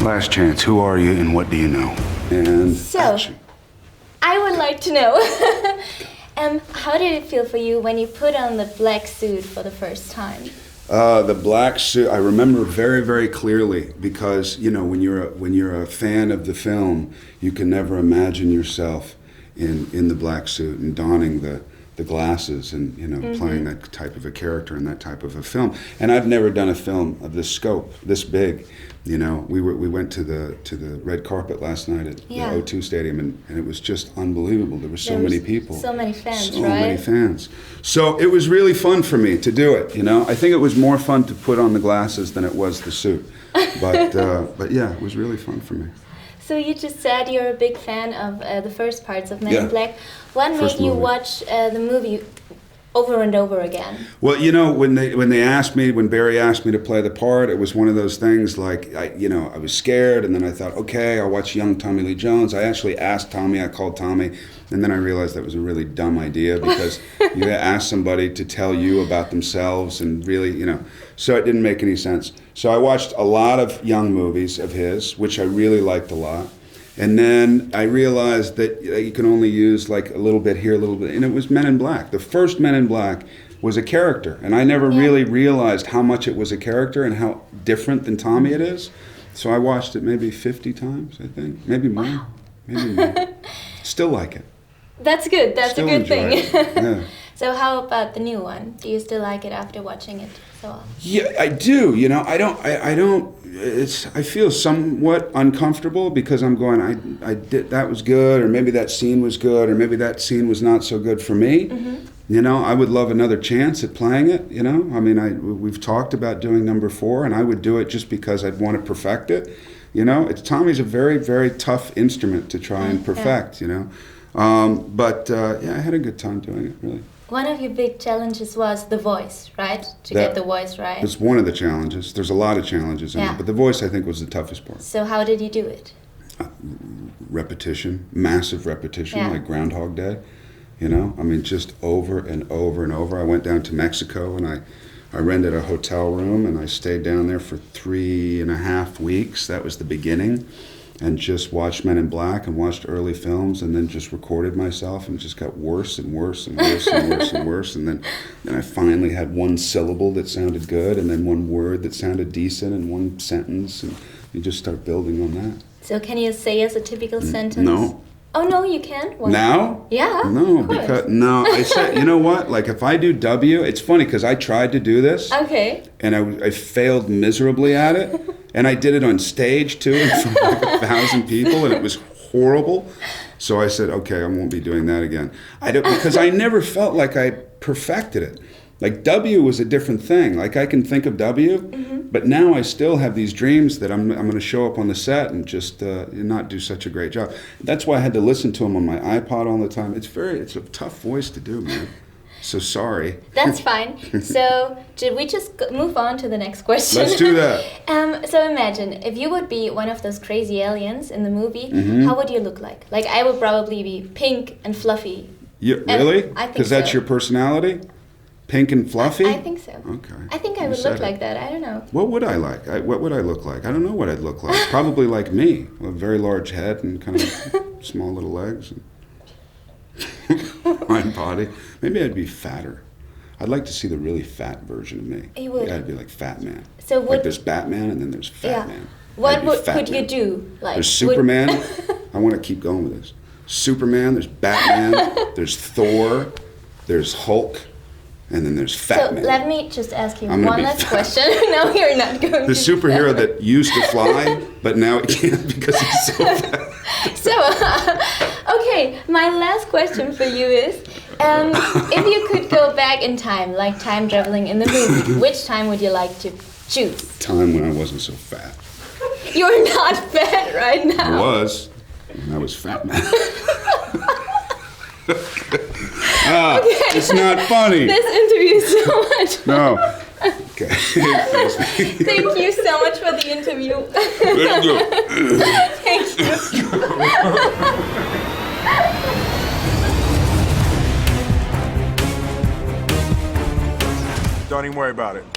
Last chance, who are you and what do you know? And So, action. I would like to know, how did it feel for you when you put on the black suit for the first time? The black suit, I remember very, very clearly because, you know, when you're a fan of the film, you can never imagine yourself in the black suit and donning the glasses and, you know, playing that type of a character in that type of a film. And I've never done a film of this scope, this big. You know, we went to the red carpet last night at the O2 Stadium, and it was just unbelievable. There were so many people, so many fans, so right? many fans. So it was really fun for me to do it. You know, I think it was more fun to put on the glasses than it was the suit. But yeah, it was really fun for me. So you just said you're a big fan of the first parts of Men in Black. What First made you movie. watch the movie over and over again? Well, you know, when Barry asked me to play the part, it was one of those things like, I was scared, and then I thought, okay, I'll watch young Tommy Lee Jones. I actually asked Tommy, I called Tommy, and then I realized that was a really dumb idea because you ask somebody to tell you about themselves and really, you know, so it didn't make any sense. So I watched a lot of young movies of his, which I really liked a lot. And then I realized that you can only use like a little bit here, a little bit, and it was Men in Black. The first Men in Black was a character, and I never really realized how much it was a character and how different than Tommy it is. So I watched it maybe 50 times, I think, maybe more, Wow. maybe more. Still like it. That's good. That's Still a good enjoy thing. it. Yeah. So how about the new one? Do you still like it after watching it so often? Yeah, I do. You know, I don't. I feel somewhat uncomfortable because I'm going. I did that was good, or maybe that scene was good, or maybe that scene was not so good for me. You know, I would love another chance at playing it. You know, I mean, we've talked about doing number 4, and I would do it just because I'd want to perfect it. You know, Tommy's a very, very tough instrument to try and perfect. You know, but I had a good time doing it. Really. One of your big challenges was the voice, right? To get the voice right. It's one of the challenges. There's a lot of challenges in it, but the voice I think was the toughest part. So how did you do it? Repetition, massive repetition, like Groundhog Day. You know, I mean, just over and over and over. I went down to Mexico and I rented a hotel room and I stayed down there for 3.5 weeks. That was the beginning. And just watched Men in Black and watched early films and then just recorded myself and it just got worse and worse and worse and worse and worse. And then I finally had one syllable that sounded good and then one word that sounded decent and one sentence and you just start building on that. So can you say as a typical sentence? No. Oh, no, you can't? Why? Now? Yeah, No, of course. because, no, I said, you know what? Like if I do W, it's funny because I tried to do this. Okay. And I failed miserably at it. And I did it on stage too in front of like 1,000 people and it was horrible. So I said, okay, I won't be doing that again. Because I never felt like I perfected it. Like W was a different thing. Like I can think of W, but now I still have these dreams that I'm going to show up on the set and just not do such a great job. That's why I had to listen to them on my iPod all the time. It's a tough voice to do, man. So sorry. That's fine. So should we just move on to the next question? Let's do that. So imagine if you would be one of those crazy aliens in the movie, how would you look like? Like I would probably be pink and fluffy. Yeah, really? I think because that's so. your personality? Pink and fluffy? I think so. Okay. I think I You would said look it. like that. I don't know. What would I like? What would I look like? I don't know what I'd look like. Probably like me, with a very large head and kind of small little legs and fine body. Maybe I'd be fatter. I'd like to see the really fat version of me. You would? Yeah, I'd be like Fat Man. So like there's Batman and then there's Fat Man. What I'd be Fat could you Man. do? Like There's Superman. I want to keep going with this. Superman, there's Batman, there's Thor, there's Hulk, and then there's Fat So Man. let me just ask you I'm gonna one be last fat. question. No, you're not going The to. superhero that used to fly, but now he can't because he's so fat. So, okay, my last question for you is, if you could go back in time, like time traveling in the movie, which time would you like to choose? Time when I wasn't so fat. You're not fat right I now. was, when I was Fat Man. It's not funny. This interview is so much. No. Okay. Thank you so much for the interview. Thank you. Don't even worry about it.